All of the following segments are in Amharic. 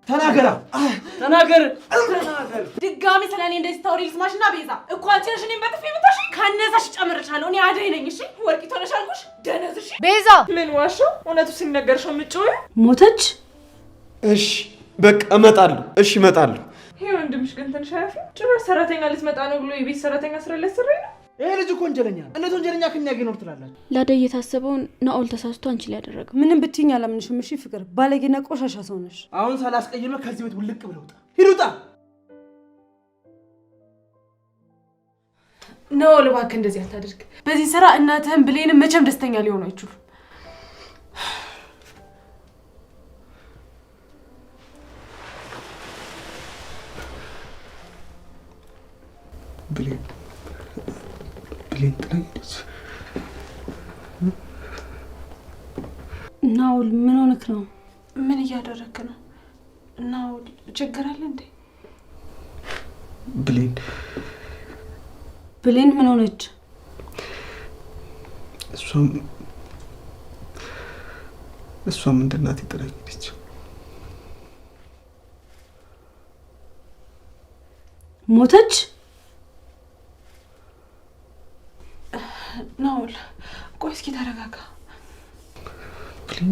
ተናገር ድጋሚ ስለኔ እንደዚህ ታውሪ ልስማሽና ቤዛ እኮ አንቺ ነሽ እኔን በጥፊ የምታሽ ካነሳሽ ጨምርሻለሁ እኔ አደይ ነኝ እሺ ወርቂት ሆነሽ አልኩሽ ደነዝ እሺ ቤዛ ምን ዋሽው እውነቱ ሲነገርሽ ምጭው ሞተች እሺ በቃ እመጣለሁ እሺ እመጣለሁ ይሄ ወንድምሽ ግን ትንሽ አያፊ ጭራሽ ሰራተኛ ልትመጣ ነው ብሎ የቤት ሰራተኛ ስራ ሊያሰራኝ ነው ይሄ ልጅ እኮ ወንጀለኛ ነው እንዴት ወንጀለኛ ከኛ ጋር ይኖር ትላላችሁ ላደይ የታሰበውን ናኦል ተሳስቶ አንቺ ላይ ያደረገው ምንም ብትይኝ አላምንሽም እሺ ፍቅር ባለጌና ቆሻሻ ሰው ነሽ አሁን ሳላስቀይመ ከዚህ ቤት ውልቅ ብለው ውጣ ሂድ ውጣ ናኦል እባክህ እንደዚህ አታድርግ በዚህ ስራ እናትህም ብሌንም መቼም ደስተኛ ሊሆኑ አይችሉም ብሌን ትለኝስ ናኦል ምን ሆነክ ነው ምን እያደረክ ነው ናኦል ችግር አለ እንዴ ብሌን ምን ሆነች እሷም እንደናት ይጠራኝልኝ ሞተች ናኦል ቆይ እስኪ ተረጋጋ ብሌን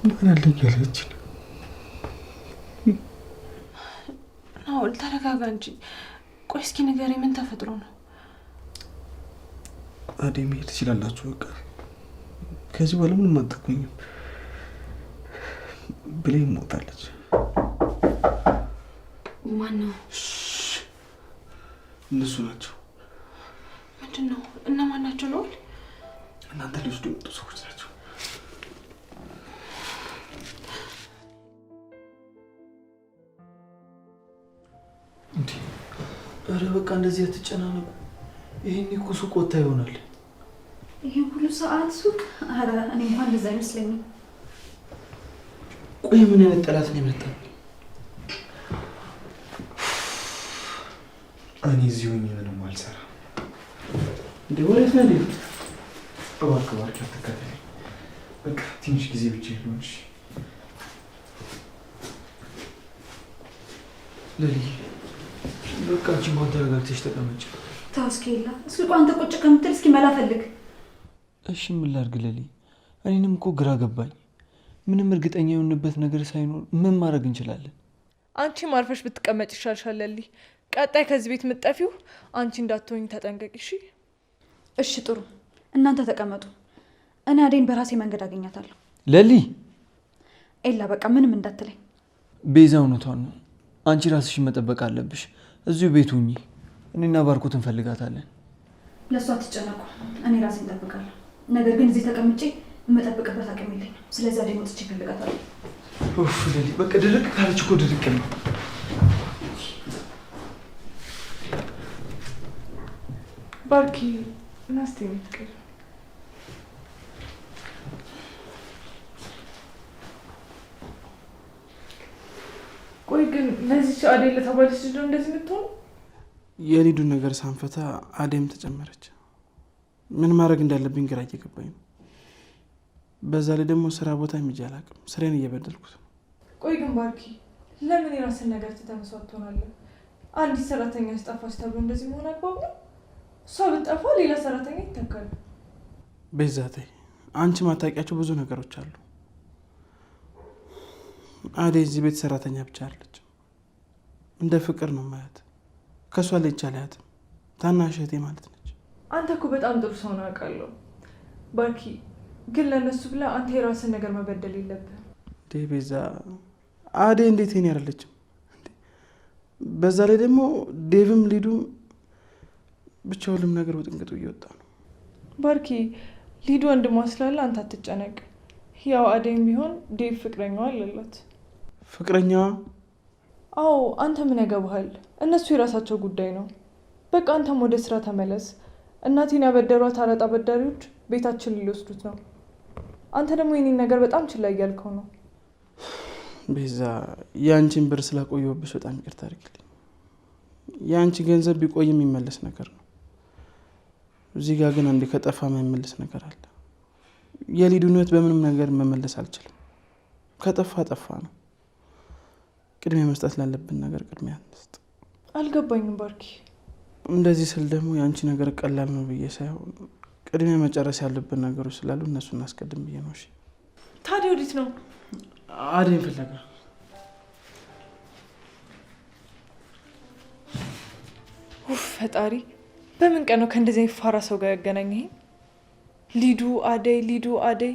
ምን አለኝ ያለች ናኦል ተረጋጋ እንጂ ቆይ እስኪ ንገረኝ ምን ተፈጥሮ ነው አደይ መሄድ ትችላላችሁ በቃ ከዚህ በኋላ ምንም አትቆኝም ብሌን ሞታለች ማነው እነሱ ናቸው ምንድነው እነማን ናቸው ናኦል እናንተ ሊወስዱ የመጡ ሰዎች ናቸው እንዴ ኧረ በቃ እንደዚህ አትጨናነቁ ይሄን እኮ ሱቅ ወጣ ይሆናል ይሄ ሁሉ ሰዓት ሱቅ ኧረ እኔ እንኳን እንደዛ አይመስለኝም ቆይ ምን አይነት ጠላት ነው የመጣው እኔ እዚሁ ምንም አልሰራም እንዴ ወሬት ነው እንዴ እባክህ አትከታተለኝ በቃ ትንሽ ጊዜ ብቻ ይሆንሽ ለሊ በቃ አንቺ ማን ተረጋግተሽ ተቀመጭ ታስከይላ እስኪ አንተ ቁጭ ከምትል እስኪ መላ ፈልግ እሺ ምን ላድርግ ለሊ እኔንም እኮ ግራ ገባኝ ምንም እርግጠኛ የሆንበት ነገር ሳይኖር ምን ማድረግ እንችላለን አንቺ ማርፈሽ ብትቀመጭ ይሻልሻል ለሊ ቀጣይ ከዚህ ቤት ምትጠፊው አንቺ እንዳትሆኝ ተጠንቀቂ እሺ እሺ ጥሩ እናንተ ተቀመጡ እኔ አደይን በራሴ መንገድ አገኛታለሁ ለሊ ኤላ በቃ ምንም እንዳትለኝ ቤዛ እውነቷን ነው አንቺ ራስሽን መጠበቅ አለብሽ እዚሁ ቤት ሁኚ እኔና ባርኮት እንፈልጋታለን ለሷ አትጨነቁ እኔ ራሴን እጠብቃለሁ ነገር ግን እዚህ ተቀምጬ የምጠብቅበት አቅም የለኝም ስለዚህ አደይ ወጥቼ እፈልጋታለሁ ኡፍ ለሊ በቃ ድርቅ ካለች እኮ ድርቅ ነው ባርኪ ናስቲ ምትቀር ቆይ ግን ለዚህ አደይ ለተባለች ልጅ እንደዚህ ምትሆን የሊዱን ነገር ሳንፈታ አደይም ተጨመረች ምን ማድረግ እንዳለብኝ ግራ እየገባኝ ነው በዛ ላይ ደግሞ ስራ ቦታ የሚጃላቅም ስራዬን እየበደልኩት ነው ቆይ ግን ባርኪ ለምን የራስን ነገር ተተመስዋት ትሆናለህ አንዲት ሰራተኛ ስጠፋች ተብሎ እንደዚህ መሆን አግባብ ነው እሷ ብትጠፋ ሌላ ሰራተኛ ይተካል ቤዛቴ አንቺ ማታውቂያቸው ብዙ ነገሮች አሉ አደይ እዚህ ቤት ሰራተኛ ብቻ አይደለች እንደ ፍቅር ነው ማያት ከሷ ላይ ይቻላል ታናሽ እህቴ ማለት ነች አንተ እኮ በጣም ጥሩ ሰው ነው አውቃለሁ ባርኪ ግን ለነሱ ብላ አንተ የራስን ነገር መበደል የለብህም ቤዛ አደይ እንዴት እኔ አይደለችም በዛ ላይ ደግሞ ዴቭም ሊዱም ብቻ ሁሉም ነገር ወጥንቅጡ እየወጣ ነው ባርኪ ሊዱ ወንድሟ ስላለ አንተ አትጨነቅ ያው አደይም ቢሆን ዴቭ ፍቅረኛዋ አለላት ፍቅረኛዋ አዎ አንተ ምን ያገባሃል እነሱ የራሳቸው ጉዳይ ነው በቃ አንተም ወደ ስራ ተመለስ እናቴን ያበደሯት አራጣ በዳሪዎች ቤታችን ሊወስዱት ነው አንተ ደግሞ የኔን ነገር በጣም ችላ እያልከው ነው ቤዛ ያንቺን ብር ስላቆየሁብሽ በጣም ይቅርታ አድርጊልኝ ያንቺ ገንዘብ ቢቆይ የሚመለስ ነገር ነው እዚህ ጋር ግን አንዴ ከጠፋ የማይመለስ ነገር አለ የሊዱን ህይወት በምንም ነገር መመለስ አልችልም ከጠፋ ጠፋ ነው። ቅድሚያ መስጠት ላለብን ነገር ቅድሚያ እንስጥ። አልገባኝም ባርኪ። እንደዚህ ስል ደግሞ የአንቺ ነገር ቀላል ነው ብዬ ሳይሆን ቅድሚያ መጨረስ ያለብን ነገሮች ስላሉ እነሱ እናስቀድም ብዬ ነው። እሺ ታዲያ ወዴት ነው? አደይን ፍለጋ። ፈጣሪ፣ በምን ቀን ነው ከእንደዚህ ፋራ ሰው ጋር ያገናኘኝ? ሊዱ አደይ፣ ሊዱ አደይ።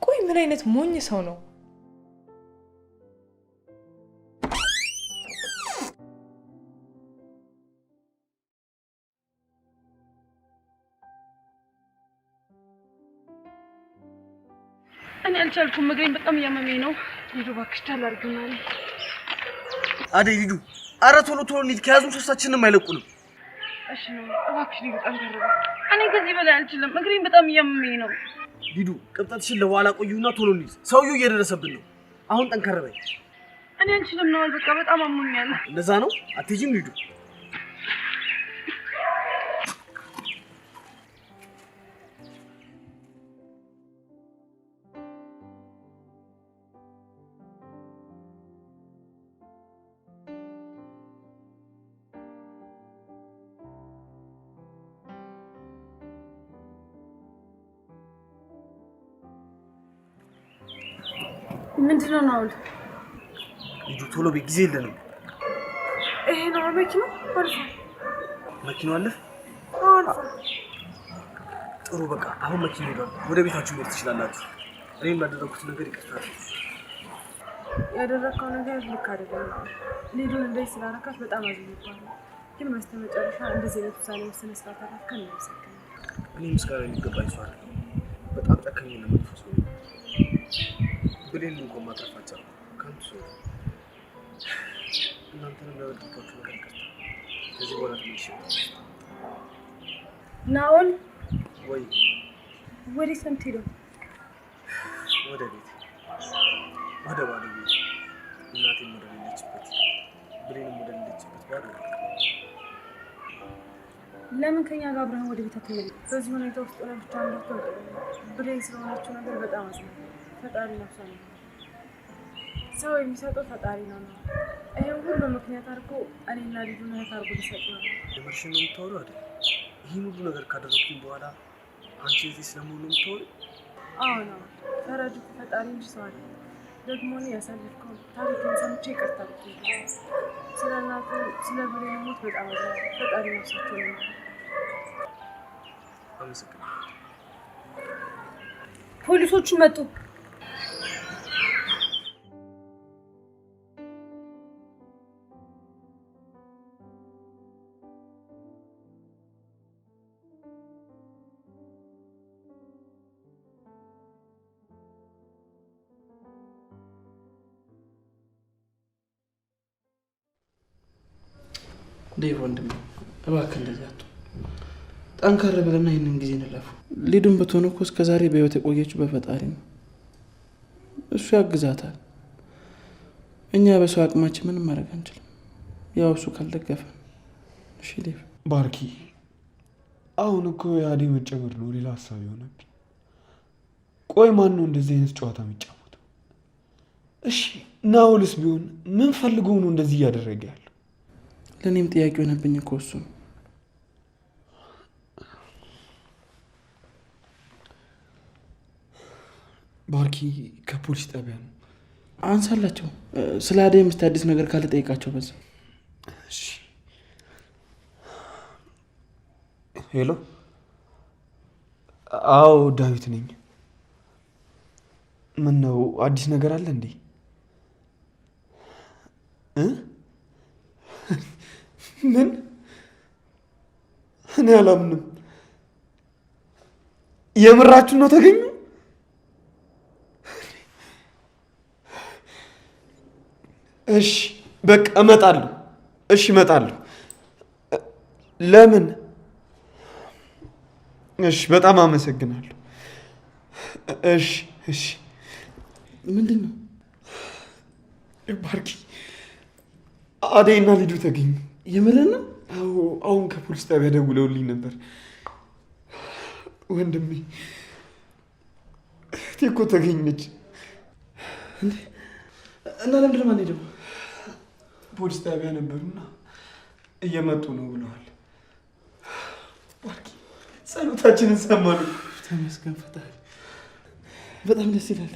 ቆይ ምን አይነት ሞኝ ሰው ነው? እኔ አልቻልኩም። እግሬን በጣም እያመመኝ ነው። ሊዱ እባክሽ ታላርግና አደይ ሊዱ፣ ኧረ ቶሎ ቶሎ እንሂድ። ከያዙን ሶስታችንም አይለቁንም። እሺ ነው እባክሽ ሊዱ፣ ጠንከር በይ። እኔ ከዚህ በላይ አልችልም። እግሬን በጣም እያመመኝ ነው። ሊዱ፣ ቅብጠትሽን ለኋላ ቆዩና ቶሎ እንሂድ። ሰውዬው እየደረሰብን ነው። አሁን ጠንከር በይ። እኔ አልችልም ነው በቃ በጣም አሞኛል። እንደዛ ነው? አትሄጂም ሊዱ? ምንድነው ናውል? ሊዱ ቶሎ በይ፣ ጊዜ የለንም። ይሄ ነው መኪናው? አልፎ መኪናው አለፈ? አልፎ። ጥሩ በቃ አሁን መኪና ሄዷል። ወደ ቤታችሁ መሄድ ትችላላችሁ። እኔም ላደረኩት ነገር ይቅርታ። ያደረከው ነገር ልክ አይደለም። ሊዱን እንደዚህ ስላረካት በጣም አዝኜባለሁ። ግን በስተመጨረሻ እንደዚህ አይነት ውሳኔ ወስነ ስላተረፍከን ነው መሰከነ። እኔ ምስጋና የሚገባኝ ሰው አይደለም። በጣም ጨካኝ እና መጥፎ ሰው ነው። ብሌን እንኳን ማትረፋቸው ከንቱ ሰው ነው። እናንተንም ያወድባችሁ ነገር ይቅርታ። ከዚህ በኋላ ትንሽ ናኦል ወይ ወዴት ነው የምትሄደው? ወደ ቤት፣ ወደ ባዶ ቤት። እናቴም ወደ ሌለችበት፣ ብሌንም ወደ ሌለችበት ባዶ ቤት። ለምን ከኛ ጋር አብረን ወደ ቤት አትሄድም? በዚህ ሁኔታ ውስጥ ሆነ ብቻ እንደው ብሌን ስለሆነችው ነገር በጣም አዝናለሁ። ፈጣሪ ነፍሷን ነው። ሰው የሚሰጠው ፈጣሪ ነው። ይሄ ሁሉ ምክንያት አድርጎ እኔና ልጁን እህት አድርጎ ሊሰጥ ነው። የምርሽን ነው የምታወሪው አይደል? ይህን ሁሉ ነገር ካደረኩኝ በኋላ አንቺ እዚህ ስለመሆኑ ነው የምታወሪው? አዎ ነው። ፈረዱ ፈጣሪ እንጂ ሰው አይደለም። ደግሞ እኔ ያሳለፍከውን ታሪክን ሰምቼ ይቅርታ ብዬሽ ስለ እናቱ ስለ ብሌን ሞት በጣም አዝናለሁ። ፈጣሪ ነፍሳቸው ነው። አመሰግናለሁ። ፖሊሶቹ መጡ። ዴቭ ወንድሜ እባክህ እንደዚህ አትሁን። ጠንከር ብለና ይህንን ጊዜ እንለፉ። ሊዱን ብትሆን እኮ እስከዛሬ በህይወት የቆየችው በፈጣሪ ነው። እሱ ያግዛታል። እኛ በሰው አቅማችን ምንም ማድረግ አንችልም። ያው እሱ ካልደገፈ። እሺ ዴቭ። ባርኪ፣ አሁን እኮ የአደይ መጨመር ነው ሌላ ሀሳብ የሆነብኝ። ቆይ ማን ነው እንደዚህ አይነት ጨዋታ የሚጫወተው? እሺ ናኦልስ ቢሆን ምን ፈልገው ነው እንደዚህ እያደረገ ያለው? ለእኔም ጥያቄ ሆነብኝ እኮ እሱ ነው። ባርኪ ከፖሊስ ጣቢያ ነው። አንሳላቸው። ስለ አደይ የምስት አዲስ ነገር ካለ ጠይቃቸው በዛ። እሺ። ሄሎ። አዎ ዳዊት ነኝ። ምን ነው አዲስ ነገር አለ እንዴ? ምን? እኔ አላምንም። የምራችሁ ነው ተገኙ? እሺ በቃ እመጣለሁ። እሺ እመጣለሁ። ለምን? እሺ በጣም አመሰግናለሁ። እሺ እሺ። ምንድን ነው? ባርኪ አደይና ሊዱ ተገኙ። የምልህ ነው? አሁን ከፖሊስ ጣቢያ ደውለውልኝ ነበር። ወንድሜ እህቴ እኮ ተገኘች። እና ለምንድን ነው የማንሄደው? ፖሊስ ጣቢያ ነበሩና እየመጡ ነው ብለዋል። ባርኪ ጸሎታችንን ሰማሉ። ተመስገን ፈጣሪ። በጣም ደስ ይላል።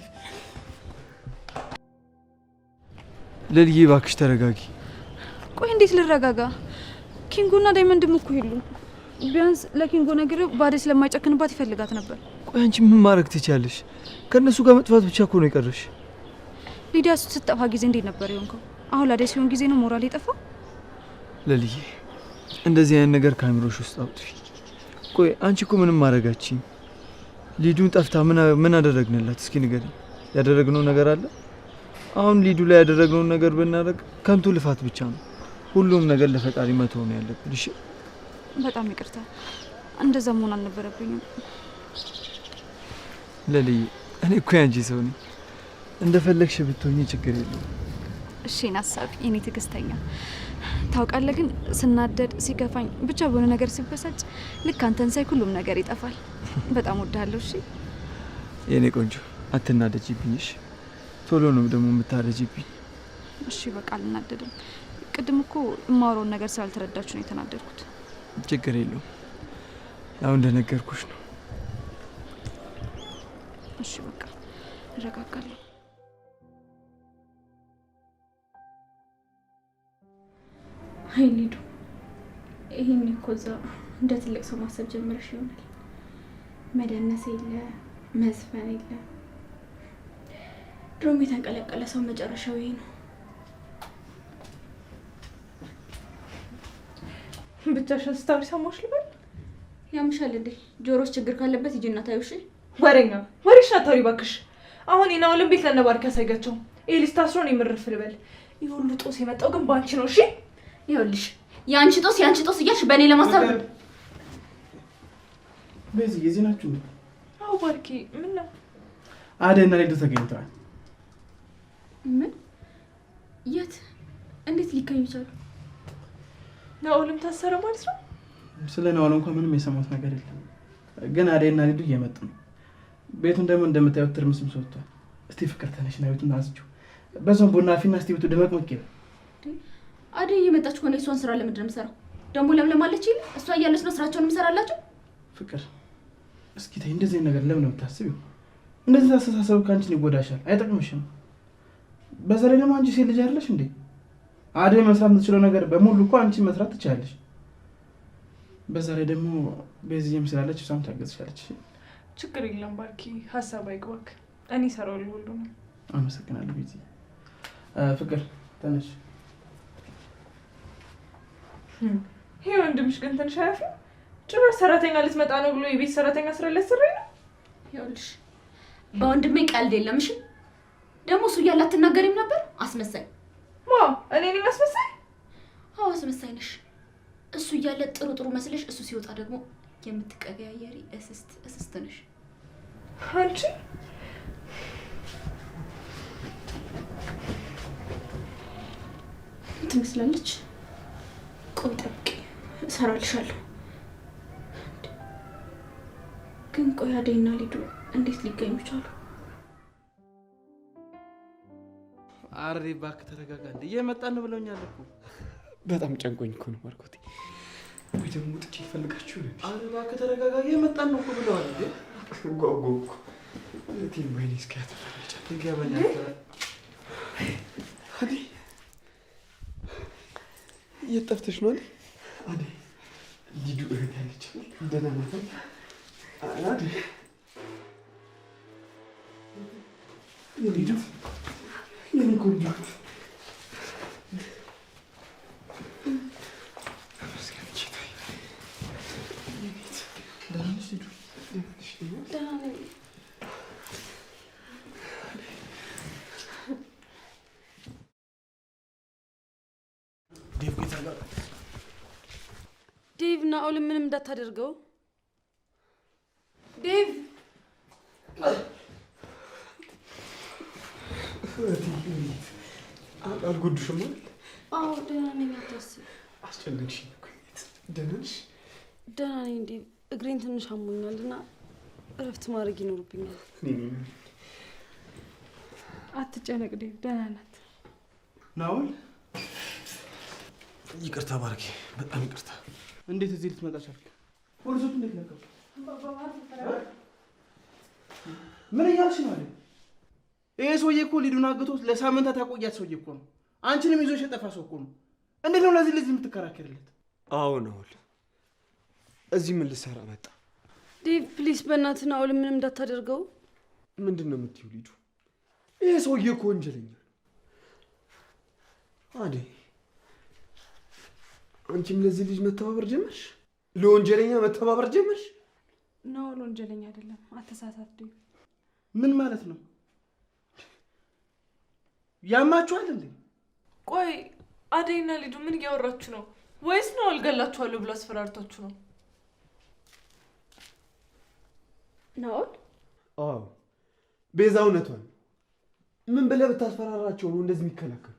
ለልዬ እባክሽ ተረጋጊ። ቆይ እንዴት ልረጋጋ? ኪንጎና ዳይመንድም እኮ የሉም። ቢያንስ ለኪንጎ ነግሬው ባዴ ስለማይጨክንባት ይፈልጋት ነበር። ቆይ አንቺ ምን ማድረግ ትችያለሽ? ከእነሱ ጋር መጥፋት ብቻ እኮ ነው የቀረሽ። ሊዲያ ስትጠፋ ጊዜ እንዴት ነበር የሆንከው? አሁን ላዴ ሲሆን ጊዜ ነው ሞራል የጠፋው? ለልዬ እንደዚህ አይነት ነገር ካሜሮሽ ውስጥ አውጥፊ። ቆይ አንቺ እኮ ምንም ማድረጋችኝ። ሊዱን ጠፍታ ምን አደረግንላት? እስኪ ንገሪኝ። ያደረግነው ነገር አለ? አሁን ሊዱ ላይ ያደረግነውን ነገር ብናደርግ ከንቱ ልፋት ብቻ ነው። ሁሉም ነገር ለፈጣሪ መተው ነው ያለብን። እሺ በጣም ይቅርታ፣ እንደዛ መሆን አልነበረብኝም። ለልዬ እኔ እኮ ያንቺ ሰው ነኝ። እንደፈለግሽ ብትሆኚ ችግር የለውም። እሺ ናሳቢ የኔ ትዕግስተኛ። ታውቃለህ ግን ስናደድ ሲከፋኝ ብቻ በሆነ ነገር ሲበሳጭ ልክ አንተን ሳይ ሁሉም ነገር ይጠፋል። በጣም ወድሃለሁ። እሺ የኔ ቆንጆ አትናደጂብኝ። እሺ ቶሎ ነው ደግሞ የምታረጂብኝ። እሺ በቃ አልናደድም። ቅድም እኮ የማወራውን ነገር ስላልተረዳችሁ ነው የተናደድኩት። ችግር የለውም። ያው እንደነገርኩሽ ነው። እሺ በቃ እረጋጋለሁ። አይ ሊዱ፣ ይሄን እኮ እዛ እንደ ትልቅ ሰው ማሰብ ጀምረሽ ይሆናል። መደነስ የለ መዝፈን የለ። ድሮም የተንቀለቀለ ሰው መጨረሻው ይሄ ነው። ብቻሽን ስታወሪ ሰማሁሽ ልበል? ያምሻል እንዴ? ጆሮስ ችግር ካለበት ሂጂና ታዩ። እሺ ወሬኛ ወሬሽ አታውሪ እባክሽ። አሁን የናውልን ቤት ለነባርክ ያሳያቸው። ኤሊስ ታስሮን የምርፍ ልበል። ይህ ሁሉ ጦስ የመጣው ግን ባንቺ ነው። እሺ ይኸውልሽ፣ የአንቺ ጦስ እያልሽ በእኔ ለማሳብ በዚህ የዚህ ናችሁ? አዎ ባርኪ፣ ምን ነው? አደይና ሊዱ ተገኝተዋል። ምን? የት? እንዴት ሊገኙ ቻሉ? ናውልም ታሰረ ማለት ነው? ስለ ናውል እንኳን ምንም የሰማሁት ነገር የለም። ግን አደይና ሊዱ እየመጡ ነው። ቤቱን ደግሞ እንደምታዩት ትርምስምስ ወጥቷል። እስቲ ፍቅር ተነሽና ቤቱን አዝጁ። በዛም ቡና አፊና እስቲ ቤቱ ደመቅ ሞቅ ይበል። አደይ እየመጣች ሆነ እሷን ስራ ለምንድን ነው የምሰራው? ደግሞ ለምለም አለች ይል እሷ እያለች ነው ስራቸውን የምሰራላቸው። ፍቅር እስኪ ተይ፣ እንደዚህ ነገር ለምን ነው የምታስቢው? እንደዚህ አስተሳሰብ ካንቺን ይጎዳሻል፣ አይጠቅምሽም። በዛ ላይ ደግሞ አንቺ ሴት ልጅ አይደለሽ እንዴ? አደይ መስራት የምትችለው ነገር በሙሉ እኮ አንቺ መስራት ትችላለሽ። በዛ ላይ ደግሞ በዚህም ስላለች እሷም ታገዝሻለች። ችግር የለም ባርኪ፣ ሀሳብ አይግባክ። እኔ እሰራዋለሁ ሁሉንም። አመሰግናለሁ ቤቲ። ፍቅር ተነሽ። ይሄ ወንድምሽ ግን ትንሽ አያፍም? ጭራሽ ሰራተኛ ልትመጣ ነው ብሎ የቤት ሰራተኛ ስራ ሊያሰራኝ ነው። ይኸውልሽ በወንድሜ ቀልድ የለም። እሺ ደግሞ እሱ እያለ አትናገሪም ነበር? አስመሳይ። ማ እኔ ነኝ አስመሳይ? አዎ አስመሳይ ነሽ። እሱ እያለ ጥሩ መስለሽ እሱ ሲወጣ ደግሞ የምትቀያየሪ እስስት ነሽ አንቺ። ትመስላለች። ቆይ ጠብቂ፣ እሰራልሻለሁ። ግን ቆይ አደይና ሊዱ እንዴት ሊገኙ ቻሉ? አሬ እባክህ ተረጋጋ። እንደ እየመጣን ነው ብለውኛል እኮ። በጣም ጨንቆኝ እኮ ነው ማርኮቴ። ወይ ደግሞ ጥቂት ይፈልጋችሁ ነው። አሬ እባክህ ተረጋጋ። እየመጣን ነው እኮ ብለዋል። እንዴ ጓጓ እኮ እቴን ወይኔ እስኪያተፈረጨ ይገባኛል። አደይ የት ጠፍተሽ ነው? አደይ ሊዱ እህት ያለች ደህና ናት? አደይ ሊዱ የኔ ቆንጆ ዴቭ ናኦልን ምንም እንዳታደርገው። ዴቭ አልጎዱሽም አይደል? አዎ ደህና ነኝ፣ አታስብ። አስጨነቅሽኝ እኮ። ደህና ነሽ? ደህና ነኝ ዴቭ። እግሬን ትንሽ አሞኛል እና እረፍት ማድረግ ይኖርብኛል። አትጨነቅ ዴቭ፣ ደህና ናት። ናውል ይቅርታ ባርኬ፣ በጣም ይቅርታ። እንዴት እዚህ ልትመጣ ቻልክ? ፖሊሶቹ እንዴት ነገሩ? ምን እያልሽ ነው አይደል? ይሄ ሰውዬ እኮ ሊዱን አግቶት ለሳምንታት ያቆያት ሰውዬ እኮ ነው። አንቺንም ይዞሽ የጠፋ ሰው እኮ ነው። እንዴት ነው ለዚህ ልጅ የምትከራከርለት? አዎ ናውል፣ እዚህ ምን ልሰራ መጣ? ዴቭ ፕሊስ፣ በእናትህ ናውል ምንም እንዳታደርገው። ምንድን ነው የምትይው ሊዱ? ይሄ ሰውዬ እኮ ወንጀለኛ ነው። አደይ፣ አንቺም ለዚህ ልጅ መተባበር ጀመርሽ? ለወንጀለኛ መተባበር ጀመርሽ? ናውል ወንጀለኛ አይደለም፣ አተሳሳት ዴቭ። ምን ማለት ነው? ያማችኋል እንዴ? ቆይ አደይና ሊዱ ምን እያወራችሁ ነው? ወይስ ናውል ገላችኋለሁ ብሎ አስፈራርታችሁ ነው? ናውል? አዎ ቤዛ እውነቷን። ምን ብለህ ብታስፈራራቸው ነው እንደዚህ የሚከላከሉት?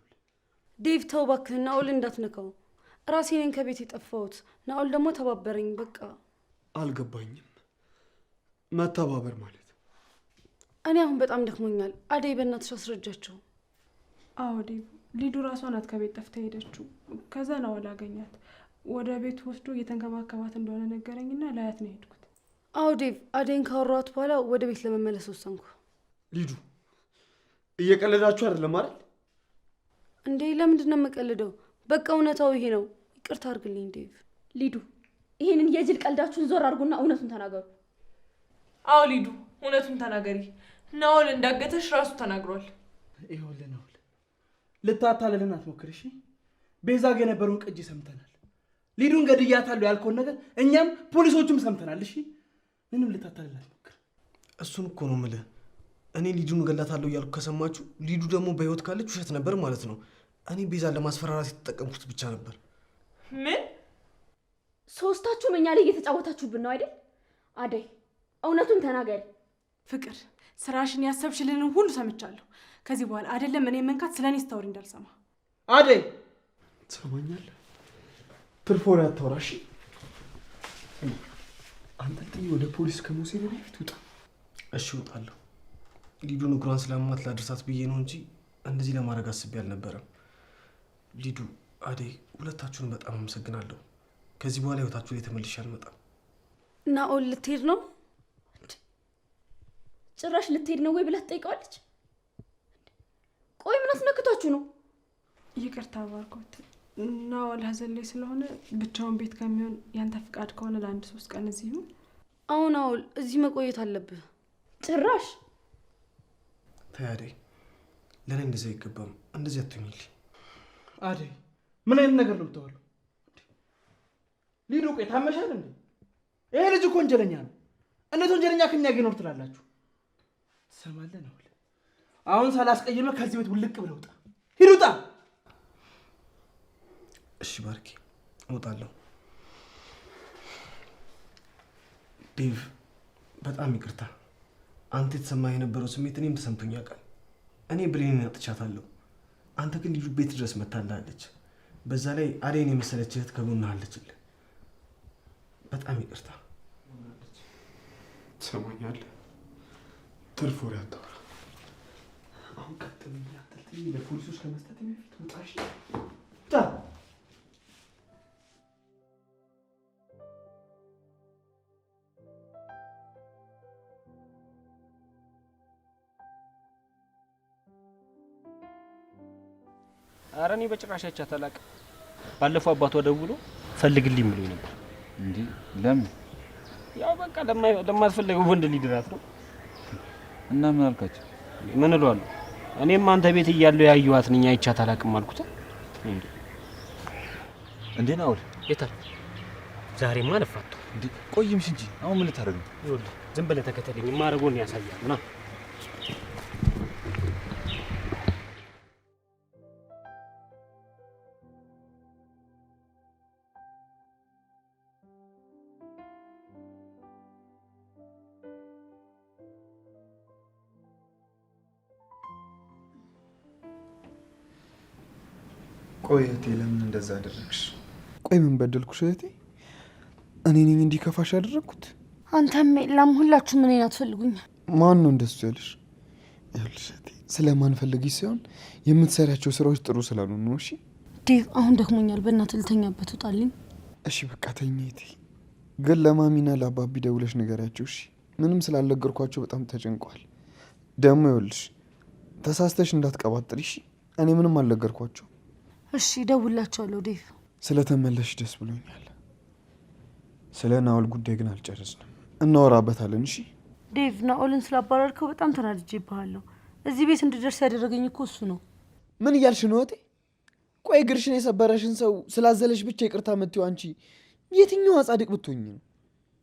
ዴቭ ተው እባክህ፣ ናውል እንዳትነካው። ራሴ ነኝ ከቤት የጠፋሁት። ናውል ደግሞ ተባበረኝ። በቃ አልገባኝም። መተባበር ማለት? እኔ አሁን በጣም ደክሞኛል። አደይ በእናትሽ አስረጃቸው። አዎ ዴቭ፣ ሊዱ ራሷ ናት ከቤት ጠፍታ ሄደችው። ከዛ ናውል አገኛት። ወደ ቤት ወስዶ እየተንከባከባት እንደሆነ ነገረኝና ላያት ነው ሄድኩት። አዎ ዴቭ፣ አደይን ካወራኋት በኋላ ወደ ቤት ለመመለስ ወሰንኩ። ሊዱ እየቀለዳችሁ አይደለም አይደል? እንዴ ለምንድን ነው የምቀልደው? በቃ እውነታው ይሄ ነው። ይቅርታ አድርግልኝ ዴቭ። ሊዱ ይሄንን የጅል ቀልዳችሁን ዞር አድርጉና እውነቱን ተናገሩ። አዎ ሊዱ እውነቱን ተናገሪ። ናውል እንዳገተሽ ራሱ ተናግሯል። ይኸውልህ ናውል፣ ልታታልልን አትሞክር እሺ? ቤዛ ጋር የነበረውን ቅጂ ሰምተናል። ሊዱን ገድያታለሁ ያልከውን ነገር እኛም ፖሊሶቹም ሰምተናል። እሺ ምንም ልታታልልን አትሞክር። እሱን እኮ ነው የምልህ። እኔ ሊዱን እገላታለሁ እያልኩ ከሰማችሁ ሊዱ ደግሞ በህይወት ካለች ውሸት ነበር ማለት ነው። እኔ ቤዛን ለማስፈራራት የተጠቀምኩት ብቻ ነበር። ምን? ሶስታችሁም እኛ ላይ እየተጫወታችሁብን ነው አይደል? አደይ እውነቱን ተናገሪ። ፍቅር ስራሽን ያሰብሽልንን ሁሉ ሰምቻለሁ። ከዚህ በኋላ አይደለም እኔ መንካት ስለኔ ስታወሪ እንዳልሰማ። አደይ ትሰማኛለህ? ትርፍ ወሬ አታውራ እሺ? አንጠልጥዬ ወደ ፖሊስ ከመውሰድ በፊት ውጣ። እሺ እወጣለሁ። ሊዱን እግሯን ስለማት ላድርሳት ብዬ ነው እንጂ እንደዚህ ለማድረግ አስቤ አልነበረም። ሊዱ፣ አደይ፣ ሁለታችሁን በጣም አመሰግናለሁ። ከዚህ በኋላ ህይወታችሁ ላይ ተመልሼ አልመጣም። ናኦል ልትሄድ ነው? ጭራሽ ልትሄድ ነው ወይ ብላ ትጠይቀዋለች። ቆይ ምን አስነክቷችሁ ነው? ይቅርታ ባርኮት፣ ናኦል ሀዘን ላይ ስለሆነ ብቻውን ቤት ከሚሆን ያንተ ፍቃድ ከሆነ ለአንድ 3 ቀን እዚህ ይሁን። አዎ ናኦል፣ እዚህ መቆየት አለብህ። ጭራሽ ተይ አደይ፣ ለእኔ እንደዚህ አይገባም። እንደዚህ አትሁኝልኝ። አደይ ምን አይነት ነገር ነው የምታወራው? ሊዱ ቆይ ታመሻል እንዴ? ይሄ ልጅ እኮ ወንጀለኛ ነው። እንዴት ወንጀለኛ ከኛ ጋር ይኖር ትላላችሁ? ትሰማለህ ናኦል? አሁን ሳላስቀይምህ ከዚህ ቤት ውልቅ ብለህ ውጣ። ሂድ ውጣ። እሺ ባርኪ፣ እወጣለሁ። ዴቭ በጣም ይቅርታ። አንተ የተሰማህ የነበረው ስሜት እኔም ተሰምቶኝ ያውቃል። እኔ ብሬንን አጥቻታለሁ። አንተ ግን ልጁ ቤት ድረስ መታላለች። በዛ ላይ አደይን የመሰለች እህት ከጎንህ አለችልህ። በጣም ይቅርታ። ትሰማኛለህ? ትርፍ ወሬ አታውራ። አሁን ቀጥል ያንጠልጥዬ ለፖሊሶች ከመስጠት በፊት ውጣ እሺ? ውጣ። ኧረ እኔ በጭራሽ አይቻት አላውቅም። ባለፈው አባቷ ደውሎ ፈልግልኝ ብሎኝ ነበር። እንዴ ለምን? ያው በቃ ለማትፈልገው ወንድ ሊድራት ነው። እና ምን አልካቸው? ምን እለዋለሁ? እኔም አንተ ቤት እያለሁ ያየኋት ነኝ፣ አይቻት አላውቅም አልኩት። እንዴ ናኦል የታል? ዛሬማ አልፋታው። እንዴ ቆይምሽ እንጂ አሁን ምን ልታደርግ ነው? ይኸውልህ ዝም ብለህ ተከተለኝ፣ የማደርገውን ያሳያል ና። ቆይ እህቴ ለምን እንደዛ አደረግሽ? ቆይ ምን በደልኩሽ እህቴ? እኔ ነኝ እንዲከፋሽ ያደረግኩት? አንተም የለም፣ ሁላችሁም እኔን አትፈልጉኝ። ማን ነው እንደሱ ያለሽ? ይኸውልሽ እህቴ ስለማንፈልግሽ ሳይሆን የምትሰሪያቸው ስራዎች ጥሩ ስላሉ ነው። እሺ ዴቭ፣ አሁን ደክሞኛል። በእናትህ ልተኛበት ውጣልኝ። እሺ በቃ ተኝ እህቴ። ግን ለማሚና ለአባቢ ደውለሽ ንገሪያቸው እሺ። ምንም ስላልነገርኳቸው በጣም ተጨንቋል። ደግሞ ይኸውልሽ ተሳስተሽ እንዳትቀባጥሪ እሺ። እኔ ምንም አልነገርኳቸው። እሺ እደውልላቸዋለሁ ዴቭ። ስለተመለሽ ደስ ብሎኛል። ስለ ናኦል ጉዳይ ግን አልጨረስንም፣ እናወራበታለን እሺ። ዴቭ፣ ናኦልን ስላባረርከው በጣም ተናድጄብሃለሁ። እዚህ ቤት እንድደርስ ያደረገኝ እኮ እሱ ነው። ምን እያልሽ ነው እህቴ? ቆይ እግርሽን የሰበረሽን ሰው ስላዘለሽ ብቻ ይቅርታ የምትይው አንቺ የትኛዋ ጻድቅ ብትሆኝ ነው?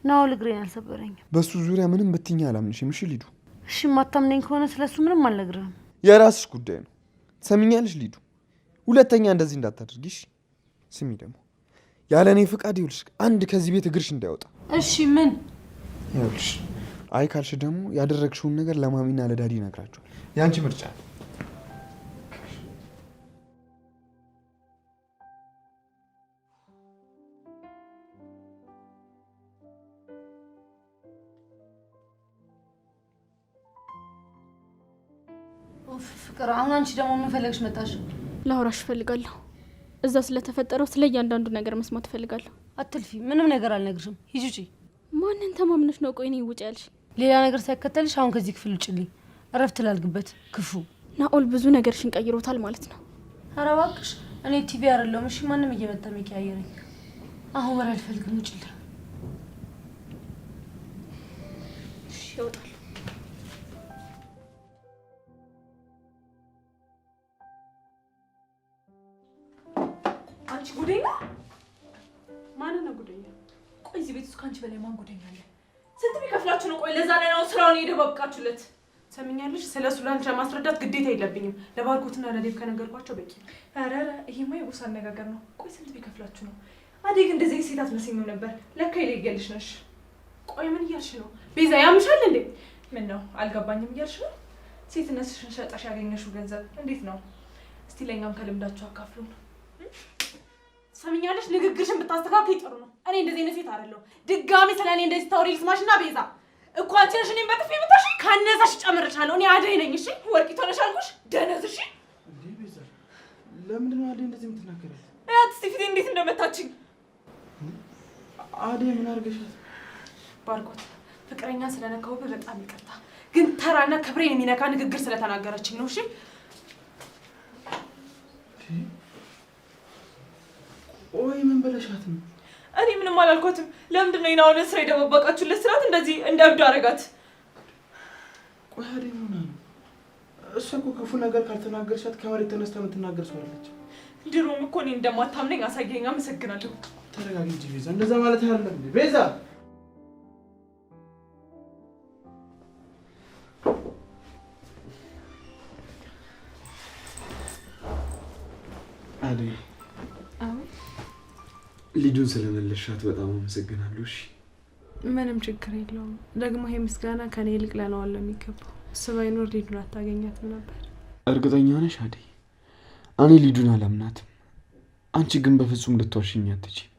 ናኦል እግሬን አልሰበረኝም። በሱ ዙሪያ ምንም ብትኛ አላምንሽም። እሺ ሊዱ። እሺ ማታምነኝ ከሆነ ስለሱ ምንም አልነግርህም። የራስሽ ጉዳይ ነው። ትሰሚኛለሽ ሊዱ? ሁለተኛ እንደዚህ እንዳታደርጊሽ። ስሚ ደግሞ ያለ እኔ ፍቃድ ይኸውልሽ አንድ ከዚህ ቤት እግርሽ እንዳይወጣ። እሺ ምን? ይኸውልሽ አይ ካልሽ ደግሞ ያደረግሽውን ነገር ለማሚና ለዳዲ ይነግራቸዋል። የአንቺ ምርጫ። ፍቅር፣ አሁን አንቺ ደግሞ ምን ፈለግሽ መጣሽ? ላውራሽ እፈልጋለሁ። እዛ ስለተፈጠረው ስለ እያንዳንዱ ነገር መስማት እፈልጋለሁ። አትልፊ። ምንም ነገር አልነግርሽም። ሂጂ ውጪ። ማንን ተማምነሽ ነው? ቆይ እኔ ውጪ ያልሽ? ሌላ ነገር ሳይከተልሽ አሁን ከዚህ ክፍል ውጭልኝ። እረፍት ላልግበት። ክፉ ናኦል ብዙ ነገርሽን ቀይሮታል ማለት ነው። ኧረ እባክሽ፣ እኔ ቲቪ አይደለሁም እሺ። ማንም እየመጣ የሚቀያየረኝ። አሁን ወሬ አልፈልግም። ውጭልኝ። እሺ ይወጣል። አንቺ ጉደኛ! ማንን ነው ጉደኛ? ቆይ እዚህ ቤት ውስጥ ከአንቺ በላይ ማን ጉደኛ አለ? ስንት ቢከፍላችሁ ነው? ቆይ ለዛ ላይ ነው ስራውን የደባብቃችሁለት። ሰምኛለሽ። ስለ እሱ ላንቺ ለማስረዳት ግዴታ የለብኝም። ለባርኮትና ለዴቭ ከነገርኳቸው በቂ። ኧረ ይሄማ የቦሳ አነጋገር ነው። ቆይ ስንት ቢከፍላችሁ ነው? አዴ ግን እንደዚህ ሴት አትመስይም ነበር። ለካ ይለየልሽ ነሽ። ቆይ ምን እያልሽ ነው? ቤዛ ያምሻል እንዴ? ምን ነው አልገባኝም እያልሽ ነው? ሴትነትሽን ሸጠሽ ያገኘሽው ገንዘብ እንዴት ነው? እስቲ ለኛም ከልምዳችሁ አካፍሉን። ሰምኛለሽ። ንግግርሽን ብታስተካክይ ጥሩ ነው። እኔ እንደዚህ አይነት ሴት አይደለሁ። ድጋሚ ስለ እኔ እንደዚህ ታውሪ ልስማሽና ቤዛ እኮ አንቺ ነሽ እኔን በጥፊ የምታሽ። ካነሳሽ ጨምርሻለሁ። እኔ አደይ ነኝ። እሺ ወርቂት ሆነሽ አልኩሽ። ደነዝ። እሺ እንዴ ቤዛ፣ ለምንድን ነው አደይ እንደዚህ የምትናገሪያት? እያት እስቲ ፊቴ እንዴት እንደመታችኝ። አደይ ምን አድርገሻት? ባርኮት ፍቅረኛ ስለነካሁብህ በጣም ይቅርታ፣ ግን ተራና ክብሬን የሚነካ ንግግር ስለተናገረችኝ ነው። እሺ ቆይ ምን በለሻት ነው? እኔ ምንም አላልኳትም። ለምንድን ነው የናኦልን ስራ የደባበቃችሁለት? ስራት እንደዚህ እንደ እብድ አደረጋት። ቆይ አደይ ምን ሆና ነው? እሷ እኮ ክፉ ነገር ካልተናገርሻት ከመሬት ተነስታ የምትናገር ሰው አለች። ድሮም እኮ እኔ እንደማታምነኝ አሳየኝ። አመሰግናለሁ። ተረጋጊ እንጂ ቤዛ፣ እንደዛ ማለት አይደለም እንዴ ቤዛ። አደይ ሊዱን ስለመለሻት በጣም አመሰግናለሁ። እሺ ምንም ችግር የለውም። ደግሞ ይሄ ምስጋና ከኔ ይልቅ ለናኦል ነው የሚገባው። እሱ ባይኖር ሊዱን አታገኛትም ነበር። እርግጠኛ ነሽ አደይ? እኔ ሊዱን አላምናትም። አንቺ ግን በፍጹም ልትዋሽኝ አትችይም።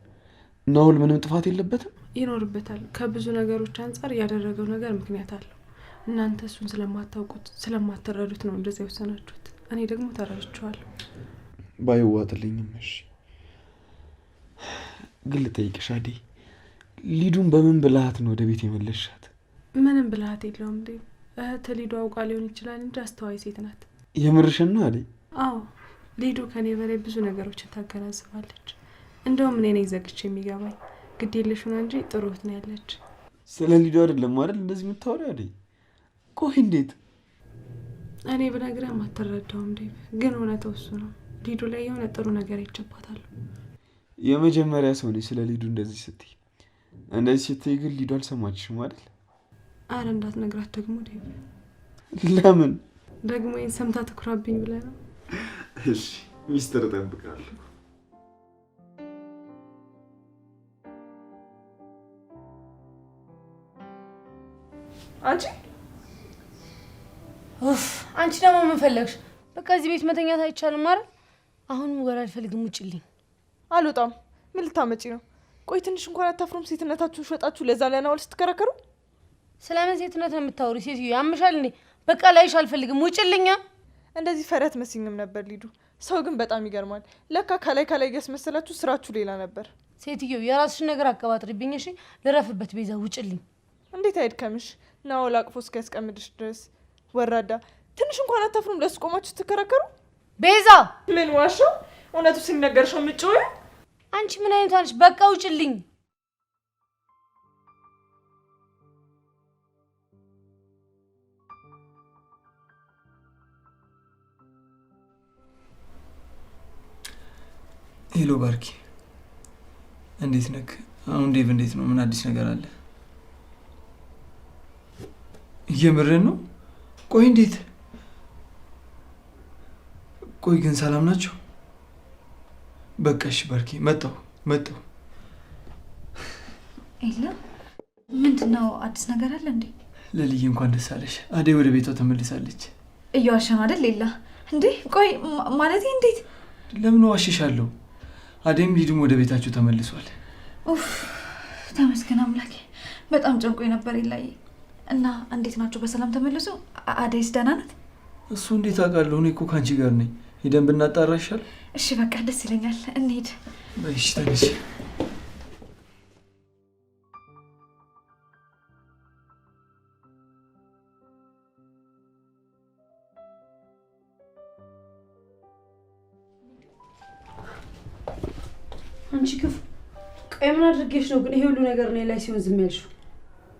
ናኦል ምንም ጥፋት የለበትም። ይኖርበታል። ከብዙ ነገሮች አንጻር ያደረገው ነገር ምክንያት አለው። እናንተ እሱን ስለማታውቁት ስለማትረዱት ነው እንደዚያ የወሰናችሁት። እኔ ደግሞ ተረድቼዋለሁ። ባይዋጥልኝም እሺ። ግን ልጠይቅሽ አደይ፣ ሊዱን በምን ብልሃት ነው ወደ ቤት የመለሻት? ምንም ብልሃት የለውም እንዴ። እህት ሊዱ አውቃ ሊሆን ይችላል እንጂ አስተዋይ ሴት ናት። የምርሽን ነው አደይ? አዎ ሊዱ ከኔ በላይ ብዙ ነገሮችን ታገናዝባለች። እንደውም እኔ ነኝ ዘግቼ የሚገባኝ። ግድ የለሽ ሆና እንጂ ጥሩ እህት ነው ያለች። ስለ ሊዱ አይደለም አይደል እንደዚህ የምታወሪው አደይ? ቆይ እንዴት? እኔ ብነግርህም አትረዳውም እንዴ። ግን እውነታው እሱ ነው። ሊዱ ላይ የሆነ ጥሩ ነገር ይጨባታል። የመጀመሪያ ሰው ነኝ ስለ ሊዱ እንደዚህ ስትይ። እንደዚህ ስትይ ግን ሊዱ አልሰማችሽም አይደል? አረ እንዳትነግራት ደግሞ ዴቭ። ለምን ደግሞ ይህን ሰምታ ትኩራብኝ ብለህ ነው? እሺ ሚስጥር እጠብቃለሁ። አንቺ ደግሞ ምን ፈለግሽ? በቃ እዚህ ቤት መተኛት አይቻልም አይደል? አሁንም ወሬ አልፈልግም። ውጭልኝ። አልወጣም። ምን ልታመጪ ነው? ቆይ ትንሽ እንኳን አታፍሩም? ሴትነታችሁን ሸጣችሁ ለዛ ለናኦል ስትከራከሩ። ስለምን ሴትነት ነው የምታወሪ? ሴትዮ ያምሻል እንዴ? በቃ ላይሽ አልፈልግም። ውጭልኛ። እንደዚህ ፈረት መስኝም ነበር ሊዱ። ሰው ግን በጣም ይገርማል። ለካ ከላይ እያስመሰላችሁ ስራችሁ ሌላ ነበር። ሴትዮ የራስሽን ነገር አቀባጥሪብኝ እሺ። ልረፍበት ቤዛ ውጭልኝ። እንዴት አይድከምሽ? ናኦል አቅፎ እስኪያስቀምጥሽ ድረስ ወራዳ። ትንሽ እንኳን አታፍሩም? ለሱ ቆማችሁ ትከራከሩ። ቤዛ ምን ዋሻው? እውነቱ ሲነገርሽ ነው የምትጮይው? አንቺ ምን አይነቷ ነሽ? በቃ ውጭልኝ። ሄሎ ባርኪ፣ እንዴት ነክ? አሁን ዴቭ እንዴት ነው? ምን አዲስ ነገር አለ? እየምርን ነው? ቆይ እንዴት? ቆይ ግን ሰላም ናቸው? በቃ እሺ ባርኪ፣ መጣሁ። ኤላ ምንድነው? አዲስ ነገር አለ እንዴ? ለልዬ እንኳን ደስ አለሽ። አዴ ወደ ቤቷ ተመልሳለች። እየዋሸ ነው አይደል ሌላ? እንዴ ቆይ ማለት እንዴት? ለምን ዋሽሻለሁ? አዴም ሊዱም ወደ ቤታቸው ተመልሷል። ኡፍ ተመስገን አምላኬ። በጣም ጨንቆኝ ነበር ይላይ። እና እንዴት ናቸው? በሰላም ተመለሱ? አዴስ ደህና ናት? እሱ እንዴት አውቃለሁ? እኔ እኮ ካንቺ ጋር ነኝ። ሄደን ብናጣራ ይሻል? እሺ በቃ ደስ ይለኛል። እንሂድ። እሺ ተነሽ። አንቺ ክፉ። ቆይ ምን አድርጌሽ ነው ግን ይሄ ሁሉ ነገር እኔ ላይ ሲሆን ዝም ያልሽው?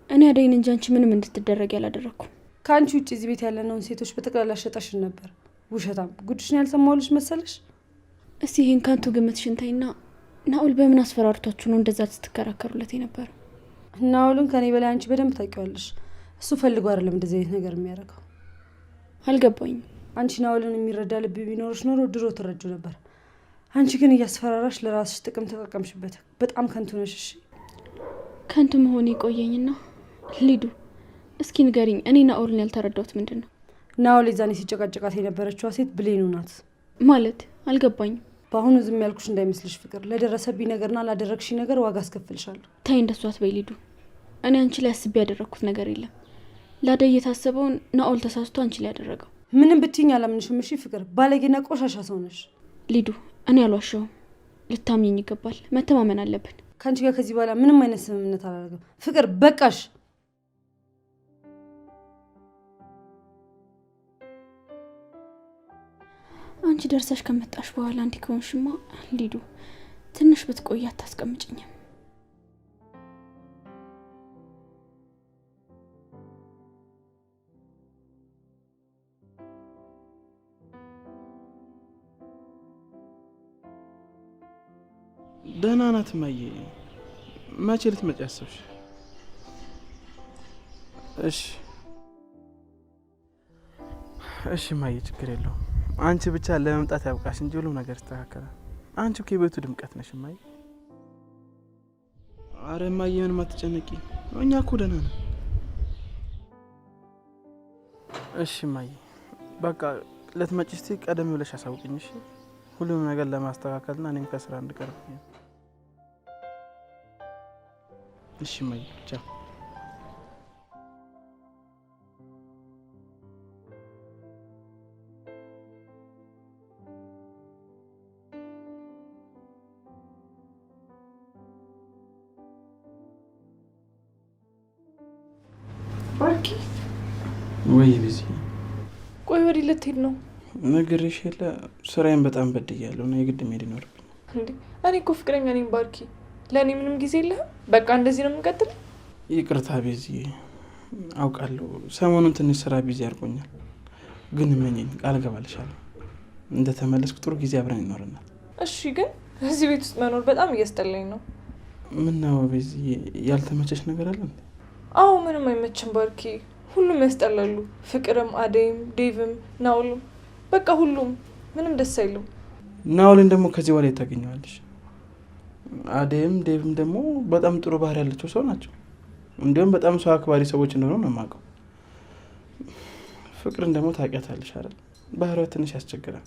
እኔ አደይን እንጂ አንቺ ምንም እንድትደረግ ያላደረኩም። ከአንቺ ውጭ እዚህ ቤት ያለነውን ሴቶች በጠቅላላ ሸጠሽን ነበር። ውሸታም። ጉድሽን ያልሰማሁልሽ መሰለሽ? እስቲ ይሄን ካንቱ ግምትሽን ተይና፣ ናኦል በምን አስፈራርቷችሁ ነው እንደዛ ስትከራከሩለት የነበረው? ናኦልን ከኔ በላይ አንቺ በደንብ ታውቂዋለሽ። እሱ ፈልጎ አይደለም እንደዚህ አይነት ነገር የሚያደርገው። አልገባኝም። አንቺ ናኦልን የሚረዳ ልብ ቢኖርሽ ኖሮ ድሮ ትረጁ ነበር። አንቺ ግን እያስፈራራሽ ለራስሽ ጥቅም ተጠቀምሽበት። በጣም ከንቱ ነሽ። እሺ ከንቱ መሆን ይቆየኝና ሊዱ እስኪ ንገሪኝ፣ እኔ ናኦልን ያልተረዳሁት ምንድን ነው? ናኦል የዛኔ ሲጨቃጨቃት የነበረችዋ ሴት ብሌኑ ናት። ማለት አልገባኝም። በአሁኑ ዝም ያልኩሽ እንዳይመስልሽ ፍቅር። ለደረሰብኝ ነገርና ላደረግሽኝ ነገር ዋጋ አስከፍልሻለሁ። ታይ እንደሱ አትበይ ሊዱ። እኔ አንቺ ላይ አስቤ ያደረግኩት ነገር የለም። ላደይ የታሰበውን ናኦል ተሳስቶ አንቺ ላይ ያደረገው። ምንም ብትይኝ አላምንሽም። እሺ ፍቅር፣ ባለጌና ቆሻሻ ሰው ነሽ። ሊዱ እኔ አልዋሸሁም። ልታምኚኝ ይገባል። መተማመን አለብን። ከአንቺ ጋር ከዚህ በኋላ ምንም አይነት ስምምነት አላደርግም። ፍቅር በቃሽ። አንቺ ደርሰሽ ከመጣሽ በኋላ እንዲህ ከሆንሽማ ሊዱ ትንሽ ብትቆይ አታስቀምጭኝም? ደህና ናት እማዬ። መቼ ልትመጪ አሰብሽ? እሺ እማዬ፣ ችግር የለውም። አንቺ ብቻ ለመምጣት ያብቃሽ እንጂ ሁሉም ነገር ይስተካከላል። አንቺ እኮ የቤቱ ድምቀት ነሽ እማዬ። አረ እማዬ ምንም አትጨነቂ፣ እኛ እኮ ደህና ነን። እሺ እማዬ፣ በቃ ልትመጪ እስቲ ቀደም ብለሽ አሳውቅኝ እሺ? ሁሉም ነገር ለማስተካከልና እኔም ከስራ እንድቀርብ። እሺ እማዬ፣ ቻው። ባርኪ ወይ ቢዚ። ቆይ ወዲህ ልትሄድ ነው? ነግሬሽ የለ ስራዬን በጣም በድያለሁ እና የግድ መሄድ ይኖርብኝ። እንዴ እኔ እኮ ፍቅረኛ ነኝ ባርኪ። ለእኔ ምንም ጊዜ የለህም? በቃ እንደዚህ ነው የምንቀጥል? ይቅርታ ቢዚ፣ አውቃለሁ ሰሞኑን ትንሽ ስራ ቢዚ አድርጎኛል። ግን እመኚኝ፣ ቃል እገባልሻለሁ እንደተመለስኩ ጥሩ ጊዜ አብረን ይኖረናል። እሺ ግን እዚህ ቤት ውስጥ መኖር በጣም እያስጠላኝ ነው። ምነው ቢዚ፣ ያልተመቸሽ ነገር አለ? አዎ ምንም አይመችም ባርኪ። ሁሉም ያስጠላሉ። ፍቅርም፣ አደይም፣ ዴቭም፣ ናኦልም በቃ ሁሉም ምንም ደስ አይልም። ናኦልን ደግሞ ከዚህ በላይ ታገኘዋለሽ። አደይም ዴቭም ደግሞ በጣም ጥሩ ባህሪ ያላቸው ሰው ናቸው። እንዲሁም በጣም ሰው አክባሪ ሰዎች እንደሆኑ ነው የማውቀው። ፍቅርን ደግሞ ታውቂያታለሽ አይደል? ባህሪዋ ትንሽ ያስቸግራል።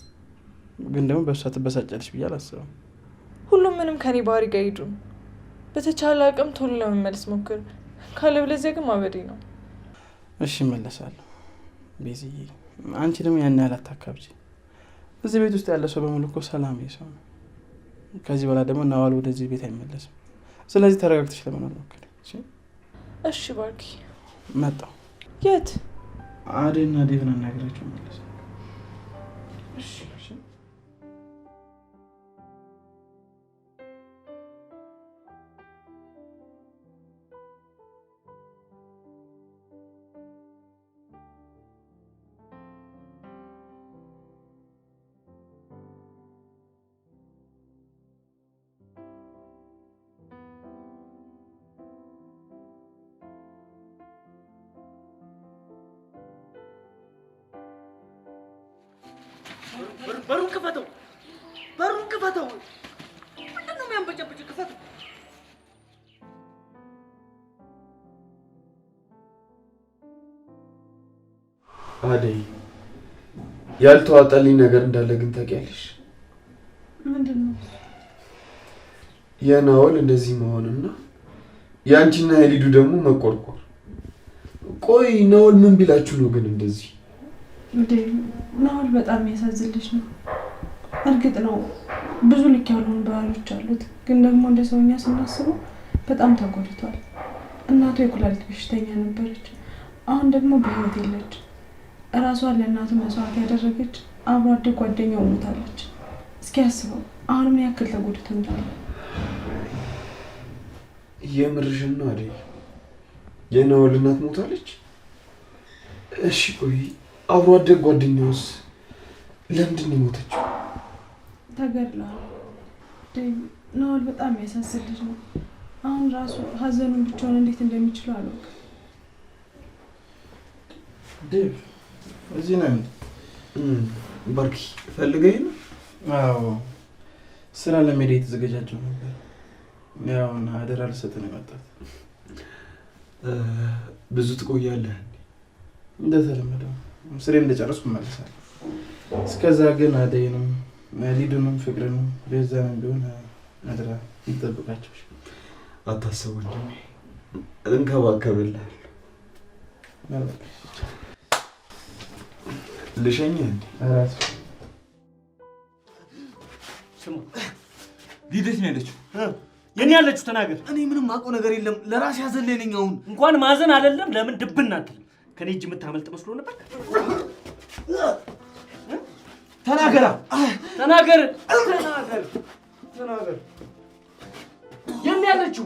ግን ደግሞ በእሷ ትበሳጫለሽ ብዬ አላስብም። ሁሉም ምንም ከኔ ባህሪ ጋር ሄዱ። በተቻለ አቅም ቶሎ ለመመለስ ሞክር። ካለበለዚያ ግን ማበዴ ነው። እሺ እመለሳለሁ ቤዝዬ። አንቺ ደግሞ ያን ያህል አታካብጂ። እዚህ ቤት ውስጥ ያለ ሰው በሙሉ እኮ ሰላማዊ ሰው ነው። ከዚህ በኋላ ደግሞ ናዋል ወደዚህ ቤት አይመለስም። ስለዚህ ተረጋግተሽ ለመኖር ሞክሪ። እሺ ባርኪ። መጣሁ። የት? አደይና ዴቭን አናግራቸው መለስ። እሺ በሩን ክፈተው! በሩን ክፈተው! ምንድን ነው የሚያንበጨብጭ? ክፈተው! አደይ ያልተዋጠልኝ ነገር እንዳለ ግን ታውቂያለሽ? ምንድን ነው? የናኦል እንደዚህ መሆንና የአንቺና የሊዱ ደግሞ መቆርቆር። ቆይ ናኦል ምን ቢላችሁ ነው ግን እንደዚህ? ናኦል በጣም ያሳዝልሽ ነው። እርግጥ ነው ብዙ ልክ ያልሆኑ ባህሎች አሉት፣ ግን ደግሞ እንደ ሰውኛ ስናስበው በጣም ተጎድቷል። እናቱ የኩላሊት በሽተኛ ነበረች፣ አሁን ደግሞ በህይወት የለች። እራሷን ለእናቱ መስዋዕት ያደረገች አብሮ አደግ ጓደኛው ሞታለች። እስኪ ያስበው አሁን ምን ያክል ተጎድቶ እንዳለ። የምርሽን ነው አደይ? የናኦል እናት ሞታለች? እሺ ቆይ አብሮ አደግ ጓደኛውስ ለምንድን ነው የሞተችው? ተገድላ። ናኦል በጣም ያሳዝን ልጅ ነው። አሁን ራሱ ሀዘኑን ብቻውን እንዴት እንደሚችለው አላውቅም። ዴቭ እዚህ ነው ባርኪ ፈልገኝ ነው? አዎ ስራ ለመሄድ የተዘጋጃጀው ነበር። ያው አደራ ልሰጥ ነው የመጣሁት። ብዙ ትቆያለህ? እንደተለመደው ስሬ እንደጨረስኩ እመለሳለሁ። እስከዛ ግን አደይንም ሊዱንም ፍቅርንም ቤዛንም ቢሆን አደራ እንጠብቃቸው። አታስብ ወንድሜ፣ እንከባከብልሃለሁ። ልሸኝህ እንዴ? ስማ ሊዱ የት ነው ያለችው? የኔ ያለችው ተናገር። እኔ ምንም አውቀው ነገር የለም። ለራሴ ያዘለኝ ነኝ። አሁን እንኳን ማዘን አይደለም ለምን ድብና አትልም? ከኔ እጅ የምታመልጥ መስሎ ነበር። ተናገራ፣ ተናገር፣ ተናገር፣ ተናገር። የኔ ያለችው